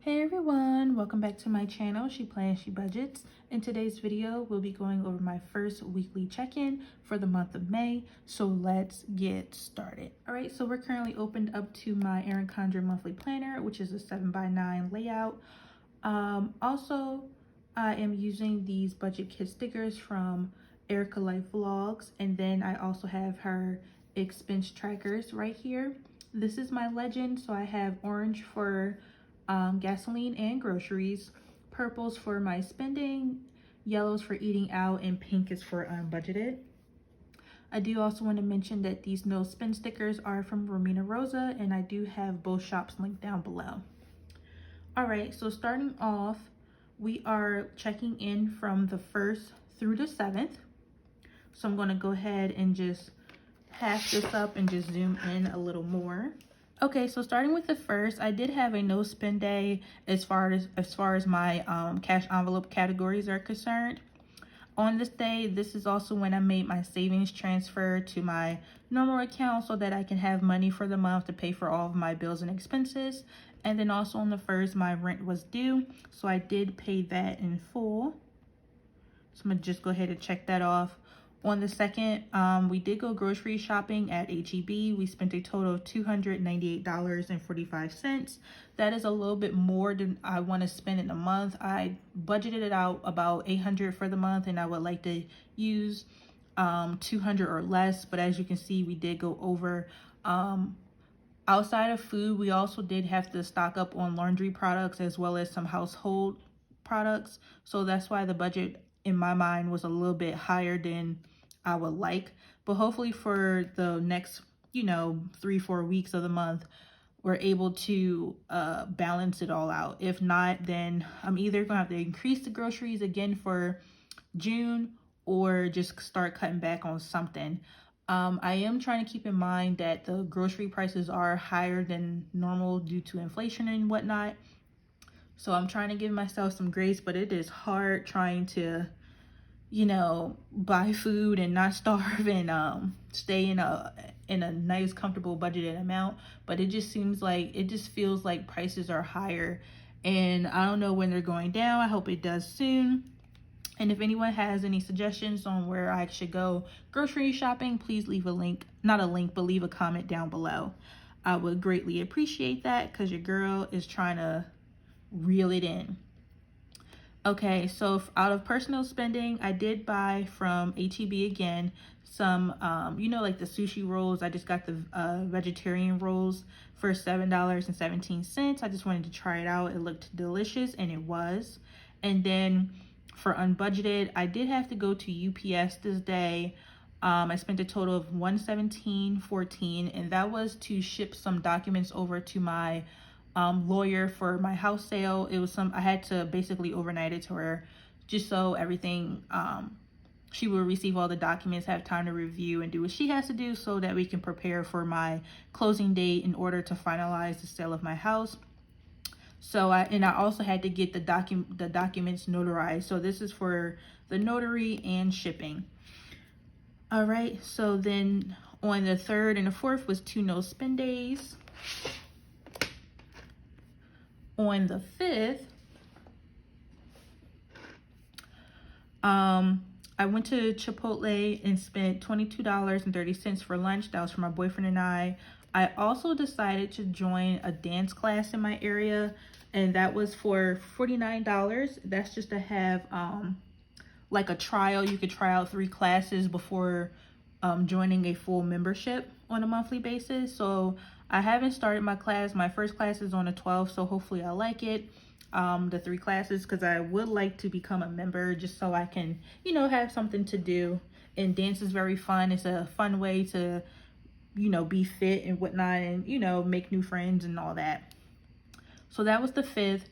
Hey everyone, welcome back to my channel, She Plans, She Budgets. In today's video, we'll be going over my first weekly check-in for the month of May, so let's get started. All right, so we're currently opened up to my Erin Condren monthly planner, which is a 7x9 layout. Also, I am using these budget kit stickers from Erica Life Vlogs, and then I also have her expense trackers right here. This is my legend, so I have orange for gasoline and groceries, purples for my spending, yellows for eating out, and pink is for unbudgeted. I do also want to mention that these no spend stickers are from Romina Rosa, and I do have both shops linked down below. All right, so starting off, we are checking in from the 1st through the 7th. So I'm going to go ahead and just hash this up and just zoom in a little more. Okay, so starting with the 1st, I did have a no spend day as far as my cash envelope categories are concerned. On this day, this is also when I made my savings transfer to my normal account so that I can have money for the month to pay for all of my bills and expenses. And then also on the 1st, my rent was due, so I did pay that in full. So I'm gonna just go ahead and check that off. On the 2nd, we did go grocery shopping at H-E-B. We spent a total of $298.45. That is a little bit more than I want to spend in a month. I budgeted it out about $800 for the month, and I would like to use $200 or less. But as you can see, we did go over. Outside of food, we also did have to stock up on laundry products as well as some household products. So that's why the budget in my mind was a little bit higher than I would like, but hopefully for the next 3-4 weeks of the month we're able to balance it all out. If not, then I'm either gonna have to increase the groceries again for June or just start cutting back on something. I am trying to keep in mind that the grocery prices are higher than normal due to inflation and whatnot, so I'm trying to give myself some grace, but it is hard trying to buy food and not starve and stay in a nice comfortable budgeted amount. But it just feels like prices are higher, and I don't know when they're going down. I hope it does soon. And if anyone has any suggestions on where I should go grocery shopping, please leave leave a comment down below. I would greatly appreciate that because your girl is trying to reel it in. Okay, so out of personal spending, I did buy from H-E-B again some, like the sushi rolls. I just got the vegetarian rolls for $7.17. I just wanted to try it out. It looked delicious, and it was. And then for unbudgeted, I did have to go to UPS this day. I spent a total of $117.14, and that was to ship some documents over to my lawyer for my house sale. I had to basically overnight it to her just so everything, she will receive all the documents, have time to review and do what she has to do so that we can prepare for my closing date in order to finalize the sale of my house. So I also had to get the documents notarized. So this is for the notary and shipping. All right, so then on the 3rd and the 4th was 2 no spend days. On the 5th, I went to Chipotle and spent $22.30 for lunch. That was for my boyfriend and I. I also decided to join a dance class in my area, and that was for $49. That's just to have like a trial. You could try out 3 classes before joining a full membership on a monthly basis. So I haven't started my class. My first class is on the 12th, so hopefully I like it. The 3 classes, because I would like to become a member just so I can, have something to do. And dance is very fun. It's a fun way to, be fit and whatnot and, make new friends and all that. So that was the 5th.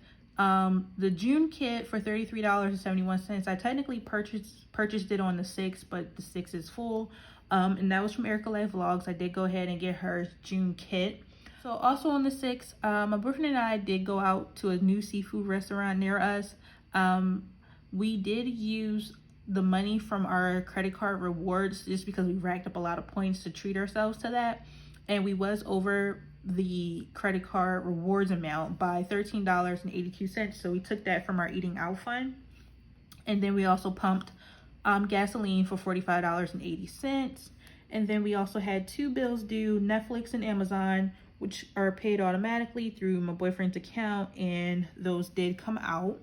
The June kit for $33.71. I technically purchased it on the 6th, but the 6th is full. And that was from Erica Life Vlogs. I did go ahead and get her June kit. So also on the 6th, my boyfriend and I did go out to a new seafood restaurant near us. We did use the money from our credit card rewards just because we racked up a lot of points to treat ourselves to that. And we was over the credit card rewards amount by $13.82. So we took that from our eating out fund. And then we also pumped gasoline for $45.80. And then we also had 2 bills due, Netflix and Amazon, which are paid automatically through my boyfriend's account, and those did come out.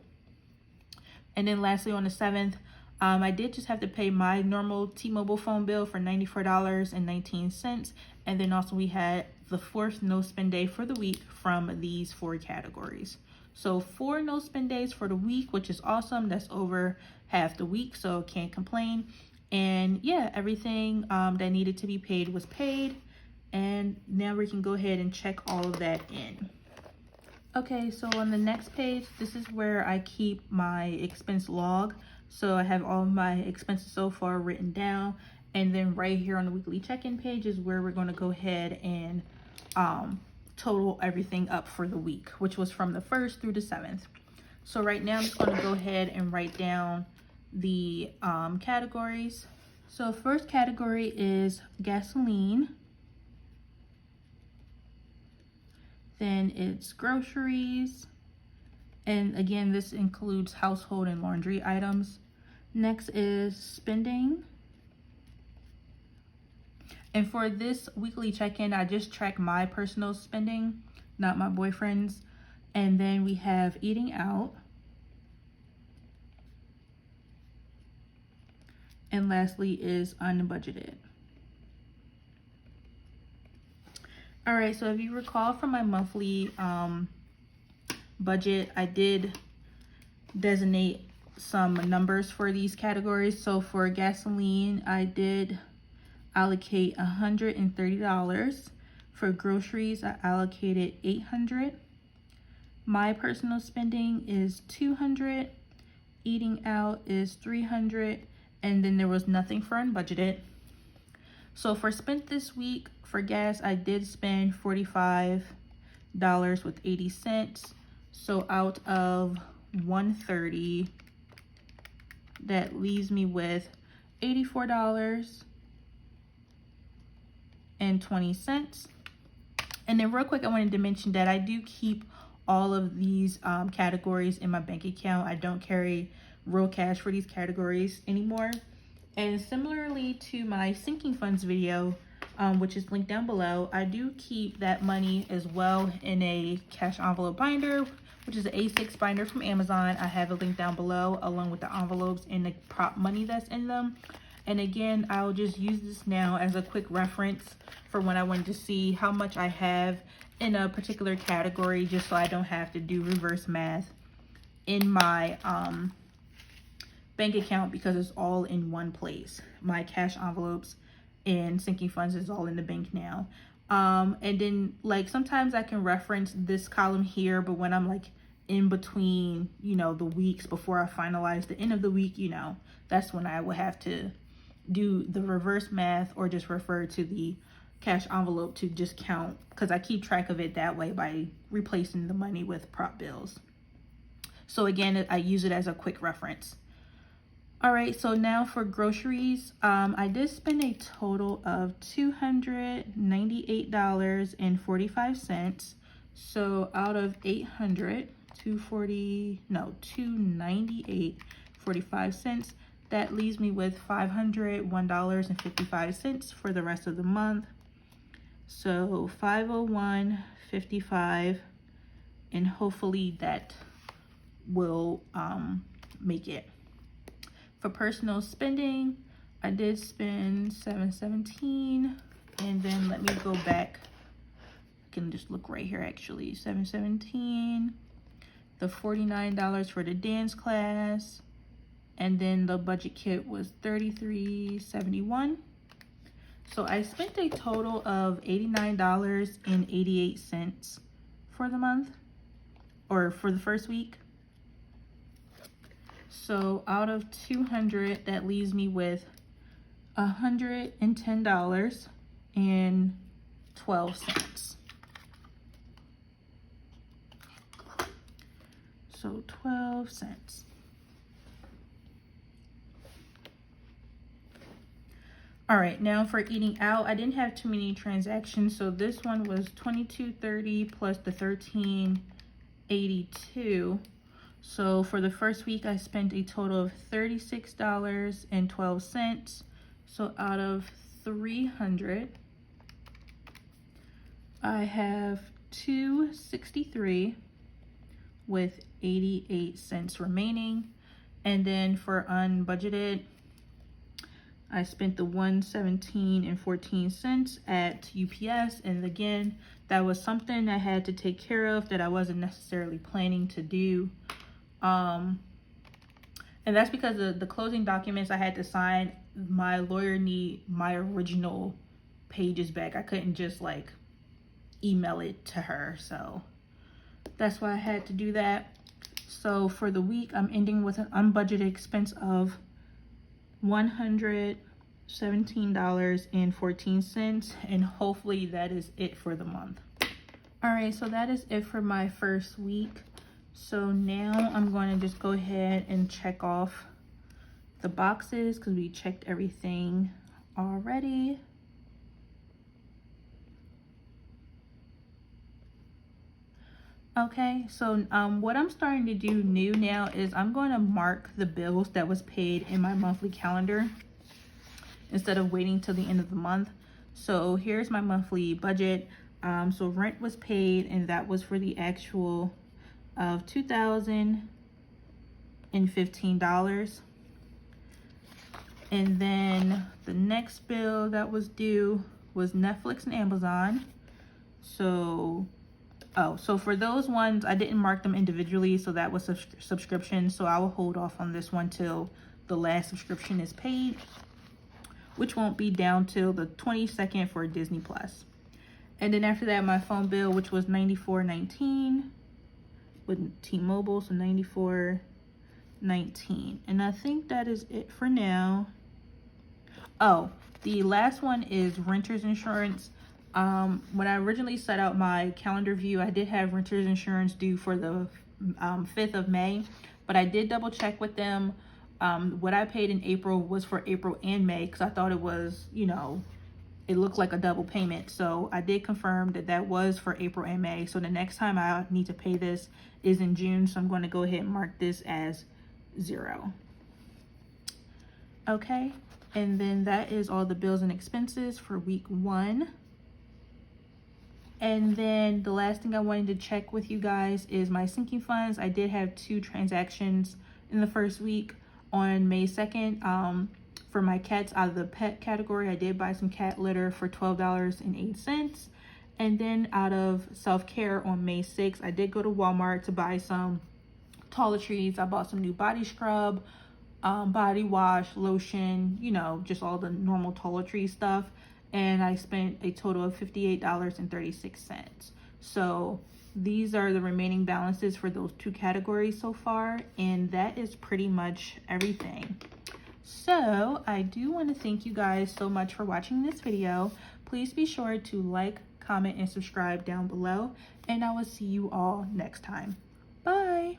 And then lastly, on the 7th, I did just have to pay my normal T-Mobile phone bill for $94.19. And then also we had the 4th no spend day for the week from these 4 categories. So 4 no spend days for the week, which is awesome. That's over half the week, so can't complain. And yeah, everything that needed to be paid was paid. And now we can go ahead and check all of that in. Okay, so on the next page, this is where I keep my expense log. So I have all of my expenses so far written down. And then right here on the weekly check-in page is where we're going to go ahead and total everything up for the week, which was from the 1st through the 7th. So right now I'm just going to go ahead and write down the categories. So first category is gasoline. Then it's groceries. And again, this includes household and laundry items. Next is spending. And for this weekly check-in, I just track my personal spending, not my boyfriend's. And then we have eating out. And lastly is unbudgeted. All right, so if you recall from my monthly budget, I did designate some numbers for these categories. So for gasoline, I did allocate $130. For groceries, I allocated $800. My personal spending is $200. Eating out is $300. And then there was nothing for unbudgeted. So for spent this week, for gas, I did spend $45.80. So out of $130, that leaves me with $84.20. And then real quick, I wanted to mention that I do keep all of these categories in my bank account. I don't carry real cash for these categories anymore. And similarly to my sinking funds video, which is linked down below, I do keep that money as well in a cash envelope binder, which is an A6 binder from Amazon. I have a link down below along with the envelopes and the prop money that's in them. And again, I'll just use this now as a quick reference for when I wanted to see how much I have in a particular category, just so I don't have to do reverse math in my bank account, because it's all in one place. My cash envelopes and sinking funds is all in the bank now. And then like sometimes I can reference this column here, but when I'm like in between, you know, the weeks before I finalize the end of the week, you know, that's when I will have to do the reverse math or just refer to the cash envelope to just count, because I keep track of it that way by replacing the money with prop bills. So again, I use it as a quick reference. All right, so now for groceries, I did spend a total of $298.45. So out of 800, 298.45. That leaves me with $501.55 for the rest of the month. So $501.55, and hopefully that will make it. For personal spending, I did spend $717, and then let me go back. I can just look right here actually. $717, the $49 for the dance class, and then the budget kit was $33.71. So I spent a total of $89.88 for the month, or for the first week. So out of 200, that leaves me with $110.12. So 12 cents. All right, now for eating out, I didn't have too many transactions, so this one was $22.30 plus the $13.82. So for the first week, I spent a total of $36.12. So out of 300, I have $2.63 with 88 cents remaining. And then for unbudgeted, I spent the $117.14 at UPS, and again, that was something I had to take care of that I wasn't necessarily planning to do. And that's because the closing documents I had to sign, my lawyer need my original pages back. I couldn't just like email it to her, so that's why I had to do that. So for the week, I'm ending with an unbudgeted expense of $117.14, and hopefully that is it for the month. All right, so that is it for my first week. So now I'm going to just go ahead and check off the boxes because we checked everything already. Okay, so what I'm starting to do new now is I'm going to mark the bills that was paid in my monthly calendar instead of waiting till the end of the month. So here's my monthly budget. So rent was paid, and that was for the actual of $2,015. And then the next bill that was due was Netflix and Amazon. So for those ones, I didn't mark them individually, so that was a subscription. So I will hold off on this one till the last subscription is paid, which won't be down till the 22nd for Disney Plus. And then after that, my phone bill, which was $94.19 with T-Mobile, so $94.19. And I think that is it for now. Oh, the last one is renter's insurance. When I originally set out my calendar view, I did have renter's insurance due for the 5th of May, but I did double check with them. What I paid in April was for April and May because I thought it was, you know, it looked like a double payment. So I did confirm that that was for April and May. So the next time I need to pay this is in June. So I'm going to go ahead and mark this as 0. Okay. And then that is all the bills and expenses for week 1. And then the last thing I wanted to check with you guys is my sinking funds. I did have 2 transactions in the first week. On May 2nd, for my cats out of the pet category, I did buy some cat litter for $12.08. And then out of self-care on May 6th, I did go to Walmart to buy some toiletries. I bought some new body scrub, body wash, lotion, you know, just all the normal toiletry stuff. And I spent a total of $58.36. So these are the remaining balances for those 2 categories so far, and that is pretty much everything. So I do want to thank you guys so much for watching this video. Please be sure to like, comment, and subscribe down below, and I will see you all next time. Bye.